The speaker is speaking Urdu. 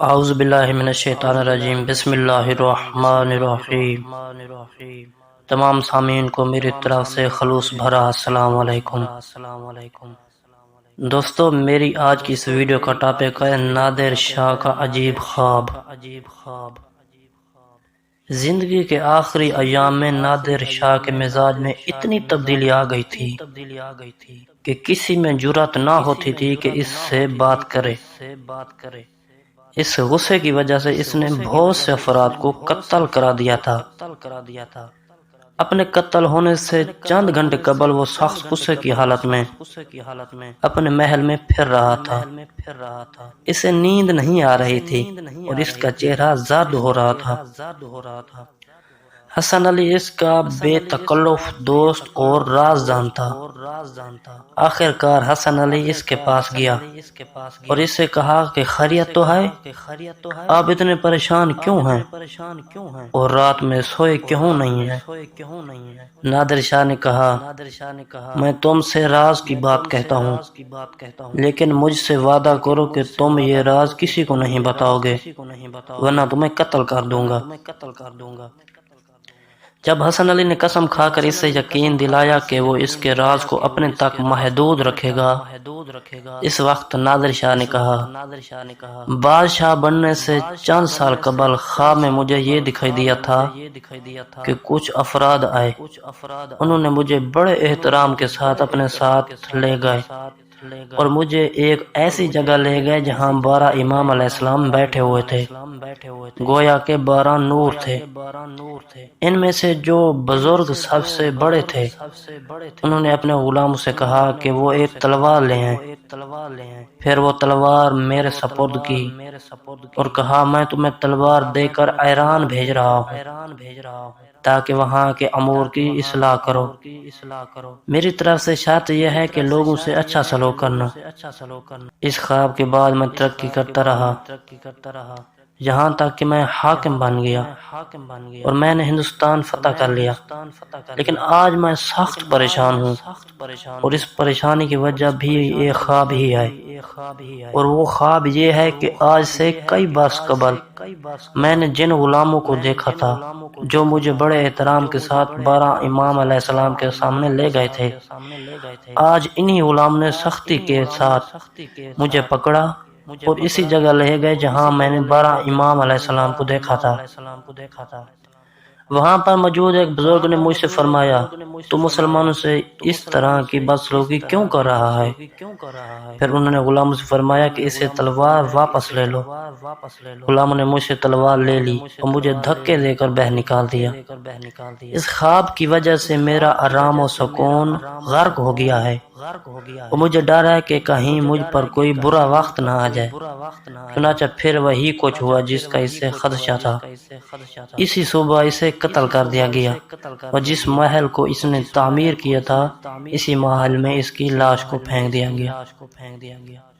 اعوذ باللہ من الشیطان الرجیم، بسم اللہ الرحمن الرحیم۔ تمام سامعین کو میری طرف سے خلوص بھرا السلام علیکم۔ دوستو، میری آج کی اس ویڈیو کا ٹاپک ہے نادر شاہ کا عجیب خواب۔ زندگی کے آخری ایام میں نادر شاہ کے مزاج میں اتنی تبدیلی آ گئی تھی کہ کسی میں جرأت نہ ہوتی تھی کہ اس سے بات کرے۔ اس غصے کی وجہ سے اس نے بہت سے افراد کو قتل کرا دیا تھا۔ اپنے قتل ہونے سے چند گھنٹے قبل وہ سخت غصے کی حالت میں اپنے محل میں پھر رہا تھا۔ اسے نیند نہیں آ رہی تھی اور اس کا چہرہ زرد ہو رہا تھا۔ حسن علی اس کا بے تکلف دوست اور رازدان تھا۔ آخر کار حسن علی اس کے پاس گیا اور اس سے کہا کہ خیریت تو ہے؟ آپ اتنے پریشان کیوں ہیں اور رات میں سوئے کیوں نہیں ہیں؟ نادر شاہ نے کہا، میں تم سے راز کی بات کہتا ہوں، لیکن مجھ سے وعدہ کرو کہ تم یہ راز کسی کو نہیں بتاؤ گے، ورنہ تمہیں قتل کر دوں گا۔ جب حسن علی نے قسم کھا کر اس سے یقین دلایا کہ وہ اس کے راز کو اپنے تک محدود رکھے گا، اس وقت نادر شاہ نے کہا، بادشاہ بننے سے چند سال قبل خواب میں مجھے یہ دکھائی دیا تھا کہ کچھ افراد آئے، انہوں نے مجھے بڑے احترام کے ساتھ اپنے ساتھ لے گئے اور مجھے ایک ایسی جگہ لے گئے جہاں 12 امام علیہ السلام بیٹھے ہوئے تھے، گویا کہ 12 نور تھے۔ ان میں سے جو بزرگ سب سے بڑے تھے، انہوں نے اپنے غلاموں سے کہا کہ وہ ایک تلوار لے آئیں۔ پھر وہ تلوار میرے سپرد کی اور کہا، میں تمہیں تلوار دے کر ایران بھیج رہا ہوں تاکہ وہاں کے امور کی اصلاح کرو۔ میری طرف سے شرط یہ ہے کہ لوگوں سے اچھا سلوک کرنا۔ اس خواب کے بعد میں ترقی کرتا رہا یہاں تک کہ میں حاکم بن گیا اور میں نے ہندوستان فتح کر لیا، لیکن آج میں سخت پریشان ہوں اور اس پریشانی کی وجہ بھی ایک خواب ہی ہے، اور وہ خواب یہ ہے کہ آج سے کئی برس قبل میں نے جن غلاموں کو دیکھا تھا جو مجھے بڑے احترام کے ساتھ 12 امام علیہ السلام کے سامنے لے گئے تھے، آج انہی غلام نے سختی کے ساتھ مجھے پکڑا اور اسی جگہ لے گئے جہاں میں نے 12 امام علیہ السلام کو دیکھا تھا۔ وہاں پر موجود ایک بزرگ نے مجھ سے فرمایا، تو مسلمانوں سے اس طرح کی بدسلوکی کیوں کر رہا ہے؟ پھر انہوں نے غلاموں سے فرمایا کہ اسے تلوار واپس لے لو۔ غلاموں نے مجھ سے تلوار لے لی اور مجھے دھکے دے کر باہر نکال دیا۔ اس خواب کی وجہ سے میرا آرام و سکون غرق ہو گیا ہے اور مجھے ڈر ہے کہ کہیں مجھ پر کوئی برا وقت نہ آ جائے۔ چنانچہ پھر وہی کچھ ہوا جس کا اسے خدشہ تھا۔ اسی صبح اسے قتل کر دیا گیا اور جس محل کو اس نے تعمیر کیا تھا، اسی محل میں اس کی لاش کو پھینک دیا گیا۔